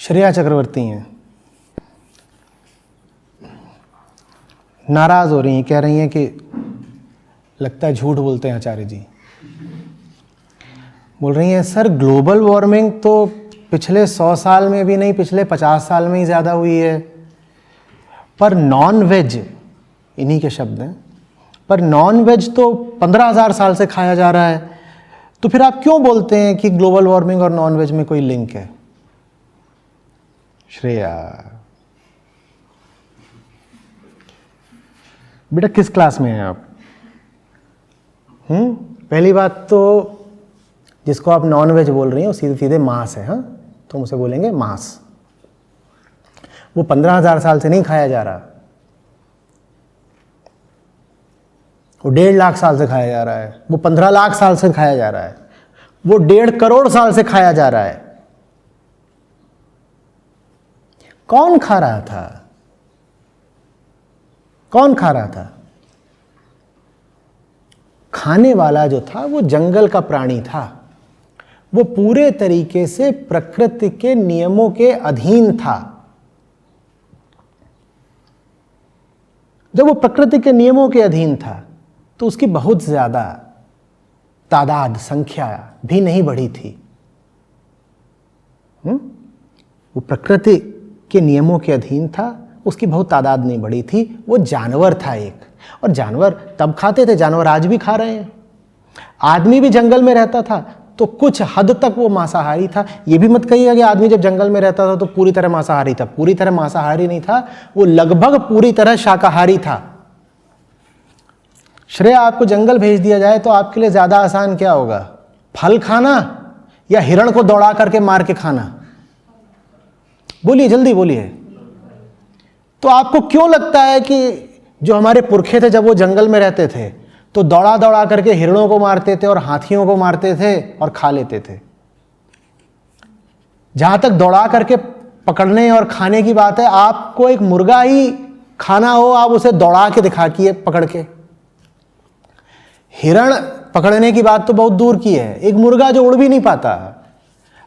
श्रेया चक्रवर्ती हैं, नाराज हो रही हैं, कह रही हैं कि लगता है झूठ बोलते हैं आचार्य जी। बोल रही हैं सर ग्लोबल वार्मिंग तो पिछले 100 साल में भी नहीं, पिछले 50 साल में ही ज़्यादा हुई है, पर नॉन वेज, इन्हीं के शब्द हैं, पर नॉन वेज तो 15,000 साल से खाया जा रहा है, तो फिर आप क्यों बोलते हैं कि ग्लोबल वार्मिंग और नॉन वेज में कोई लिंक है? श्रेया बेटा किस क्लास में हैं आप? पहली बात तो जिसको आप नॉन वेज बोल रही हैं वो सीधे सीधे मांस है, हाँ, तो उसे बोलेंगे मांस। वो 15,000 साल से नहीं खाया जा रहा, वो 1.5 लाख साल से खाया जा रहा है, वो 15 लाख साल से खाया जा रहा है, वो 1.5 करोड़ साल से खाया जा रहा है। कौन खा रहा था? कौन खा रहा था? खाने वाला जो था वो जंगल का प्राणी था, वो पूरे तरीके से प्रकृति के नियमों के अधीन था। जब वो प्रकृति के नियमों के अधीन था तो उसकी बहुत ज्यादा तादाद, संख्या भी नहीं बढ़ी थी। वो प्रकृति के नियमों के अधीन था, उसकी बहुत तादाद नहीं बढ़ी थी। वो जानवर था एक, और जानवर तब खाते थे, जानवर आज भी खा रहे हैं। आदमी भी जंगल में रहता था तो कुछ हद तक वो मांसाहारी था। ये भी मत कहिएगा कि आदमी जब जंगल में रहता था तो पूरी तरह मांसाहारी था। पूरी तरह मांसाहारी नहीं था, वो लगभग पूरी तरह शाकाहारी था। श्रेया, आपको जंगल भेज दिया जाए तो आपके लिए ज्यादा आसान क्या होगा? फल खाना या हिरण को दौड़ा करके मार के खाना? बोलिए, जल्दी बोलिए। तो आपको क्यों लगता है कि जो हमारे पुरखे थे जब वो जंगल में रहते थे तो दौड़ा दौड़ा करके हिरणों को मारते थे और हाथियों को मारते थे और खा लेते थे? जहां तक दौड़ा करके पकड़ने और खाने की बात है, आपको एक मुर्गा ही खाना हो, आप उसे दौड़ा के दिखाइए पकड़ के। हिरण पकड़ने की बात तो बहुत दूर की है, एक मुर्गा जो उड़ भी नहीं पाता,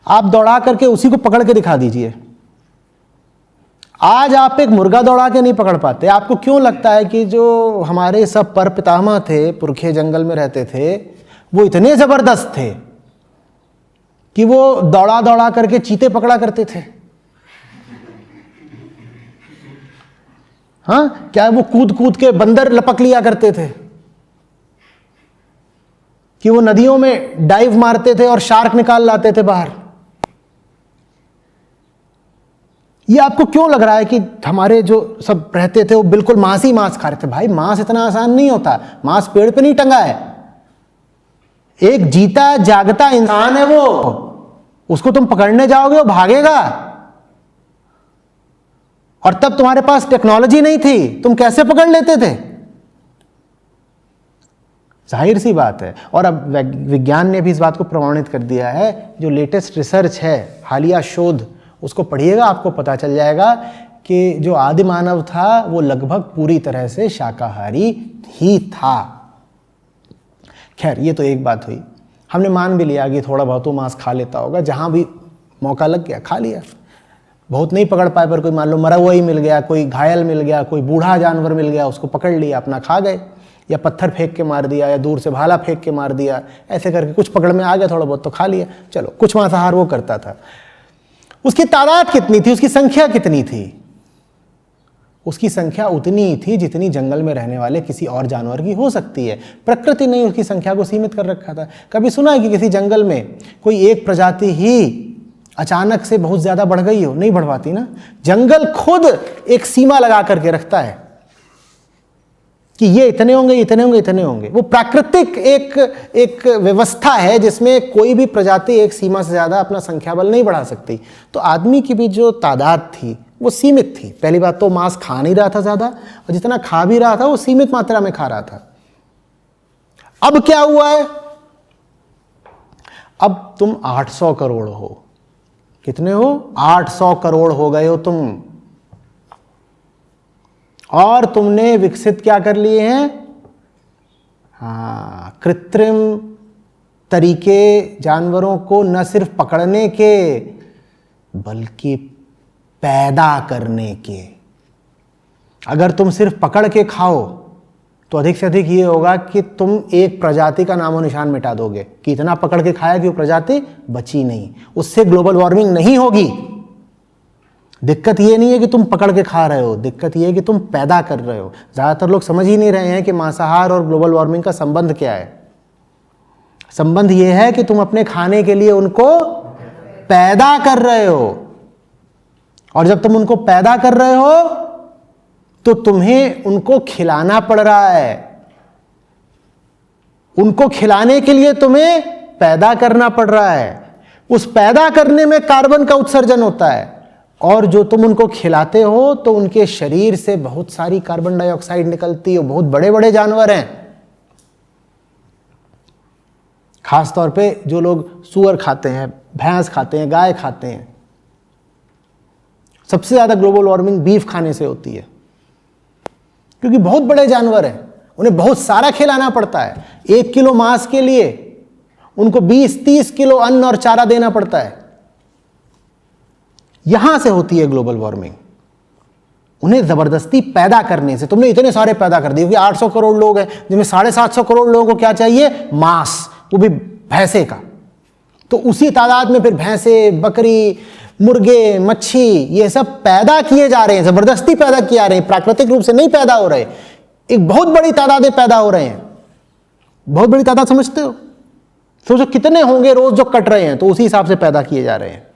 आप दौड़ा करके उसी को पकड़ के दिखा दीजिए। आज आप एक मुर्गा दौड़ा के नहीं पकड़ पाते। आपको क्यों लगता है कि जो हमारे सब पर पितामह थे, पुरखे जंगल में रहते थे, वो इतने जबरदस्त थे कि वो दौड़ा दौड़ा करके चीते पकड़ा करते थे? हाँ, क्या वो कूद कूद के बंदर लपक लिया करते थे? कि वो नदियों में डाइव मारते थे और शार्क निकाल लाते थे बाहर? ये आपको क्यों लग रहा है कि हमारे जो सब रहते थे वो बिल्कुल मांस ही मांस खा रहे थे? भाई, मांस इतना आसान नहीं होता। मांस पेड़ पे नहीं टंगा है। एक जीता जागता इंसान है वो, उसको तुम पकड़ने जाओगे वो भागेगा। और तब तुम्हारे पास टेक्नोलॉजी नहीं थी, तुम कैसे पकड़ लेते थे? जाहिर सी बात है। और अब विज्ञान ने भी इस बात को प्रमाणित कर दिया है। जो लेटेस्ट रिसर्च है, हालिया शोध, उसको पढ़िएगा, आपको पता चल जाएगा कि जो आदि मानव था वो लगभग पूरी तरह से शाकाहारी ही था। खैर, ये तो एक बात हुई। हमने मान भी लिया कि थोड़ा बहुत वो मांस खा लेता होगा, जहां भी मौका लग गया खा लिया। बहुत नहीं पकड़ पाए, पर कोई मान लो मरा हुआ ही मिल गया, कोई घायल मिल गया, कोई बूढ़ा जानवर मिल गया, उसको पकड़ लिया, अपना खा गए। या पत्थर फेंक के मार दिया, या दूर से भाला फेंक के मार दिया, ऐसे करके कुछ पकड़ में आ गया, थोड़ा बहुत तो खा लिया। चलो, कुछ मांसाहार वो करता था। उसकी तादाद कितनी थी? उसकी संख्या कितनी थी? उसकी संख्या उतनी ही थी जितनी जंगल में रहने वाले किसी और जानवर की हो सकती है। प्रकृति ने उसकी संख्या को सीमित कर रखा था। कभी सुना है कि किसी जंगल में कोई एक प्रजाति ही अचानक से बहुत ज्यादा बढ़ गई हो? नहीं बढ़ पाती ना। जंगल खुद एक सीमा लगा करके रखता है कि ये इतने होंगे, इतने होंगे, इतने होंगे। वो प्राकृतिक एक व्यवस्था है जिसमें कोई भी प्रजाति एक सीमा से ज्यादा अपना संख्या बल नहीं बढ़ा सकती। तो आदमी की भी जो तादाद थी वो सीमित थी। पहली बात तो मांस खा नहीं रहा था ज्यादा, और जितना खा भी रहा था वो सीमित मात्रा में खा रहा था। अब क्या हुआ है? अब तुम 800 करोड़ हो। कितने हो? 800 करोड़ हो गए हो तुम। और तुमने विकसित क्या कर लिए हैं? हाँ, कृत्रिम तरीके जानवरों को न सिर्फ पकड़ने के बल्कि पैदा करने के। अगर तुम सिर्फ पकड़ के खाओ तो अधिक से अधिक ये होगा कि तुम एक प्रजाति का नामो निशान मिटा दोगे कि इतना पकड़ के खाया कि वो प्रजाति बची नहीं। उससे ग्लोबल वार्मिंग नहीं होगी। दिक्कत ये नहीं है कि तुम पकड़ के खा रहे हो, दिक्कत ये है कि तुम पैदा कर रहे हो। ज़्यादातर लोग समझ ही नहीं रहे हैं कि मांसाहार और ग्लोबल वार्मिंग का संबंध क्या है। संबंध ये है कि तुम अपने खाने के लिए उनको पैदा कर रहे हो, और जब तुम उनको पैदा कर रहे हो तो तुम्हें उनको खिलाना पड़ रहा है। उनको खिलाने के लिए तुम्हें पैदा करना पड़ रहा है। उस पैदा करने में कार्बन का उत्सर्जन होता है, और जो तुम उनको खिलाते हो तो उनके शरीर से बहुत सारी कार्बन डाइऑक्साइड निकलती है। बहुत बड़े बड़े जानवर हैं, खास तौर पे जो लोग सूअर खाते हैं, भैंस खाते हैं, गाय खाते हैं। सबसे ज्यादा ग्लोबल वार्मिंग बीफ खाने से होती है, क्योंकि बहुत बड़े जानवर हैं, उन्हें बहुत सारा खिलाना पड़ता है। 1 किलो मांस के लिए उनको 20-30 किलो अन्न और चारा देना पड़ता है। यहां से होती है ग्लोबल वार्मिंग, उन्हें जबरदस्ती पैदा करने से। तुमने इतने सारे पैदा कर दिए, क्योंकि 800 करोड़ लोग हैं, जिनमें 750 करोड़ लोगों को क्या चाहिए? मांस, वो भी भैंसे का। तो उसी तादाद में फिर भैंसे, बकरी, मुर्गे, मच्छी, ये सब पैदा किए जा रहे हैं, जबरदस्ती पैदा किए जा रहे हैं, प्राकृतिक रूप से नहीं पैदा हो रहे। एक बहुत बड़ी तादादें पैदा हो रहे हैं। बहुत बड़ी तादाद समझते हो? सोचो कितने होंगे रोज जो कट रहे हैं, तो उसी हिसाब से पैदा किए जा रहे हैं।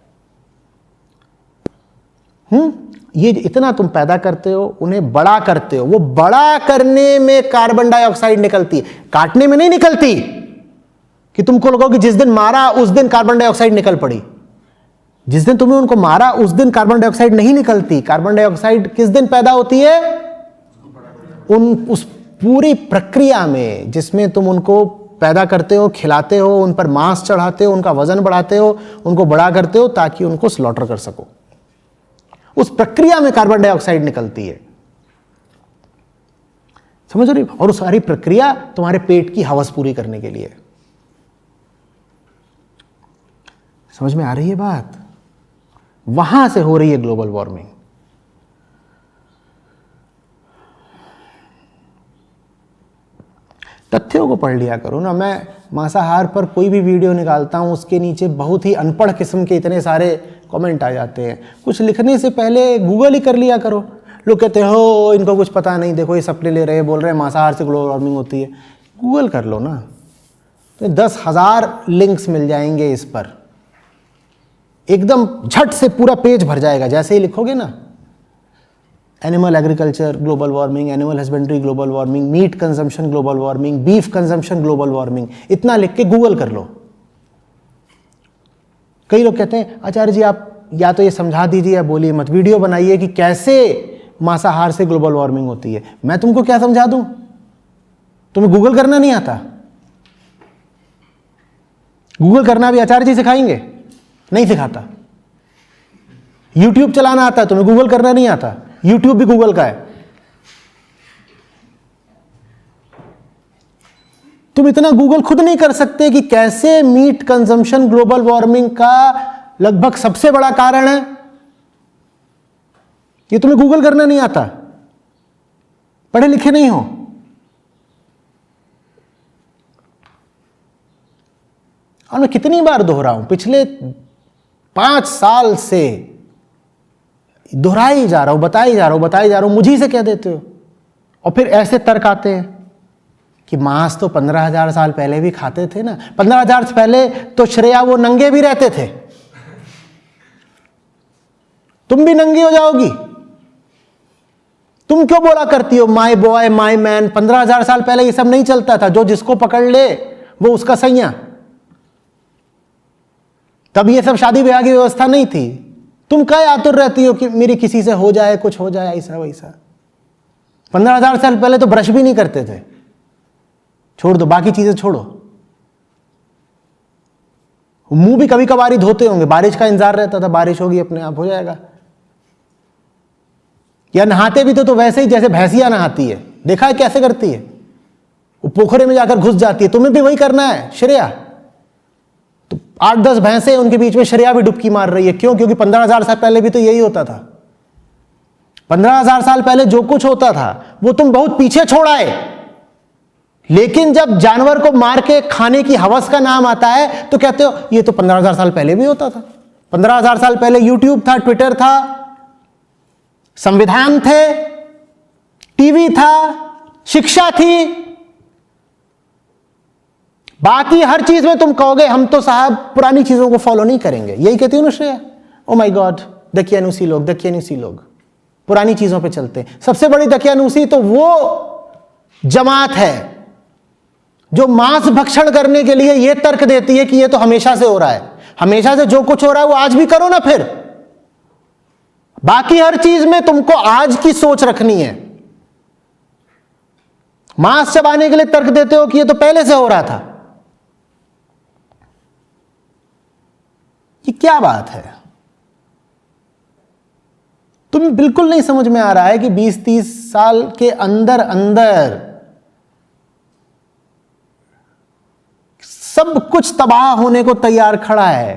ये इतना तुम पैदा करते हो, उन्हें बड़ा करते हो। वो बड़ा करने में कार्बन डाइऑक्साइड निकलती है, काटने में नहीं निकलती कि तुमको लगो कि जिस दिन मारा उस दिन कार्बन डाइऑक्साइड निकल पड़ी। जिस दिन तुमने उनको मारा उस दिन कार्बन डाइऑक्साइड नहीं निकलती। कार्बन डाइऑक्साइड किस दिन पैदा होती है? उस पूरी प्रक्रिया में जिसमें तुम उनको पैदा करते हो, खिलाते हो, उन पर मांस चढ़ाते हो, उनका वजन बढ़ाते हो, उनको बड़ा करते हो ताकि उनको स्लॉटर कर सको। उस प्रक्रिया में कार्बन डाइऑक्साइड निकलती है, समझ रही? और उस सारी प्रक्रिया तुम्हारे पेट की हवस पूरी करने के लिए। समझ में आ रही है बात? वहां से हो रही है ग्लोबल वार्मिंग। तथ्यों को पढ़ लिया करो ना। मैं मांसाहार पर कोई भी वीडियो निकालता हूं, उसके नीचे बहुत ही अनपढ़ किस्म के इतने सारे कमेंट आ जाते हैं। कुछ लिखने से पहले गूगल ही कर लिया करो। लोग कहते हैं हो इनको कुछ पता नहीं, देखो ये सपने ले रहे हैं, बोल रहे हैं मांसाहार से ग्लोबल वार्मिंग होती है। गूगल कर लो ना, तो 10,000 लिंक्स मिल जाएंगे इस पर। एकदम झट से पूरा पेज भर जाएगा जैसे ही लिखोगे ना। Animal agriculture global warming, animal husbandry global warming, meat consumption global warming, beef consumption global warming, इतना लिख के गूगल कर लो। कई लोग कहते हैं आचार्य जी आप या तो ये समझा दीजिए या बोलिए मत, वीडियो बनाइए कि कैसे मांसाहार से ग्लोबल वार्मिंग होती है। मैं तुमको क्या समझा दूं? तुम्हें गूगल करना नहीं आता? गूगल करना भी आचार्य जी सिखाएंगे? नहीं सिखाता। यूट्यूब चलाना आता है, तुम्हें गूगल करना नहीं आता? यूट्यूब भी गूगल का है। तुम इतना गूगल खुद नहीं कर सकते कि कैसे मीट कंजम्पशन ग्लोबल वार्मिंग का लगभग सबसे बड़ा कारण है? ये तुम्हें गूगल करना नहीं आता, पढ़े लिखे नहीं हो। और मैं कितनी बार दोहराऊं, पिछले 5 साल से दोहराई जा रहा हूं, बताई जा रहा हूं, मुझी से कह देते हो। और फिर ऐसे तर्क आते हैं कि मांस तो 15,000 साल पहले भी खाते थे ना। 15,000 से पहले तो श्रेया वो नंगे भी रहते थे, तुम भी नंगी हो जाओगी। तुम क्यों बोला करती हो माय बॉय माय मैन? 15,000 साल पहले ये सब नहीं चलता था। जो जिसको पकड़ ले वो उसका सैया। तब ये सब शादी ब्याह की व्यवस्था नहीं थी। तुम क्या आतुर रहती हो कि मेरी किसी से हो जाए, कुछ हो जाए, ऐसा वैसा। 15,000 साल पहले तो ब्रश भी नहीं करते थे। छोड़ दो, बाकी चीजें छोड़ो। मुंह भी कभी कभार ही धोते होंगे, बारिश का इंतजार रहता था, बारिश होगी अपने आप हो जाएगा। या नहाते भी तो वैसे ही जैसे भैंसिया नहाती है, देखा है कैसे करती है? वो पोखरे में जाकर घुस जाती है। तुम्हें भी वही करना है श्रेया। तो 8-10 भैंसे उनके बीच में श्रेया भी डुबकी मार रही है। क्यों? क्योंकि 15,000 साल पहले भी तो यही होता था। 15,000 साल पहले जो कुछ होता था वो तुम बहुत पीछे छोड़ आए, लेकिन जब जानवर को मार के खाने की हवस का नाम आता है तो कहते हो ये तो 15,000 साल पहले भी होता था। 15,000 साल पहले यूट्यूब था, ट्विटर था, संविधान थे, टीवी था, शिक्षा थी, बाकी हर चीज में तुम कहोगे हम तो साहब पुरानी चीजों को फॉलो नहीं करेंगे। यही कहती हूं ना श्रेया, ओ माय गॉड दकियानूसी लोग पुरानी चीजों पे चलते हैं। सबसे बड़ी दकियानूसी तो वो जमात है जो मांस भक्षण करने के लिए यह तर्क देती है कि यह तो हमेशा से हो रहा है, हमेशा से जो कुछ हो रहा है वो आज भी करो ना, फिर बाकी हर चीज में तुमको आज की सोच रखनी है। मांस चबाने के लिए तर्क देते हो कि यह तो पहले से हो रहा था। ये क्या बात है? तुम्हें बिल्कुल नहीं समझ में आ रहा है कि 20-30 साल के अंदर अंदर सब कुछ तबाह होने को तैयार खड़ा है।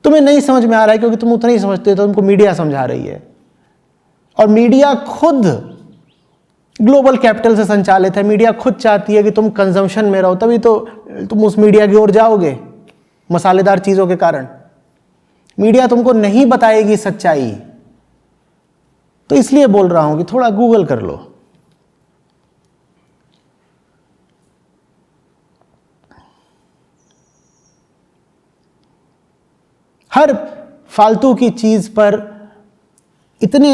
तुम्हें नहीं समझ में आ रहा है क्योंकि तुम उतना ही समझते हो, तो तुमको मीडिया समझा रही है, और मीडिया खुद ग्लोबल कैपिटल से संचालित है। मीडिया खुद चाहती है कि तुम कंजम्पशन में रहो, तभी तो तुम उस मीडिया की ओर जाओगे, मसालेदार चीजों के कारण। मीडिया तुमको नहीं बताएगी सच्चाई, तो इसलिए बोल रहा हूं कि थोड़ा गूगल कर लो। हर फालतू की चीज पर इतने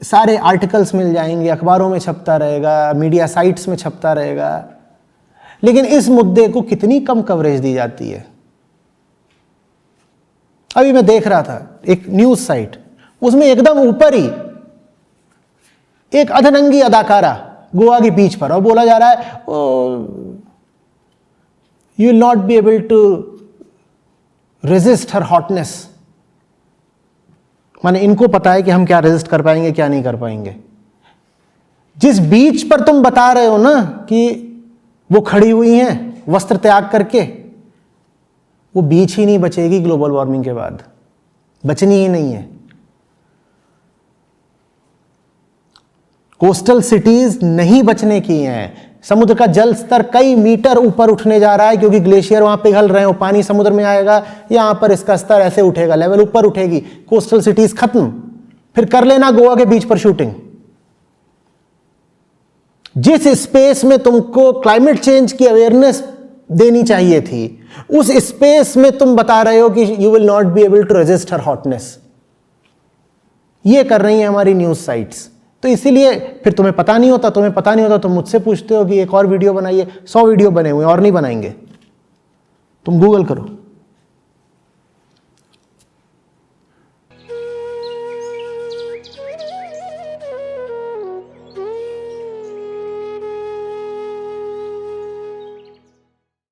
सारे आर्टिकल्स मिल जाएंगे, अखबारों में छपता रहेगा, मीडिया साइट्स में छपता रहेगा, लेकिन इस मुद्दे को कितनी कम कवरेज दी जाती है। अभी मैं देख रहा था एक न्यूज साइट, उसमें एकदम ऊपर ही एक अधनंगी अदाकारा गोवा की बीच पर, और बोला जा रहा है you will not be able to resist her hotness. माने इनको पता है कि हम क्या रेजिस्ट कर पाएंगे, क्या नहीं कर पाएंगे। जिस बीच पर तुम बता रहे हो ना कि वो खड़ी हुई हैं वस्त्र त्याग करके, वो बीच ही नहीं बचेगी ग्लोबल वार्मिंग के बाद, बचनी ही नहीं है। कोस्टल सिटीज नहीं बचने की हैं। समुद्र का जल स्तर कई मीटर ऊपर उठने जा रहा है क्योंकि ग्लेशियर वहां पिघल रहे हैं, पानी समुद्र में आएगा, यहां पर इसका स्तर ऐसे उठेगा, लेवल ऊपर उठेगी, कोस्टल सिटीज खत्म। फिर कर लेना गोवा के बीच पर शूटिंग। जिस स्पेस में तुमको क्लाइमेट चेंज की अवेयरनेस देनी चाहिए थी, उस स्पेस में तुम बता रहे हो कि you will not be able to resist her hotness. ये कर रही हैं हमारी न्यूज साइट्स। तो इसीलिए फिर तुम्हें पता नहीं होता, तुम मुझसे पूछते हो कि एक और वीडियो बनाइए। 100 वीडियो बने हुए और नहीं बनाएंगे। तुम गूगल करो।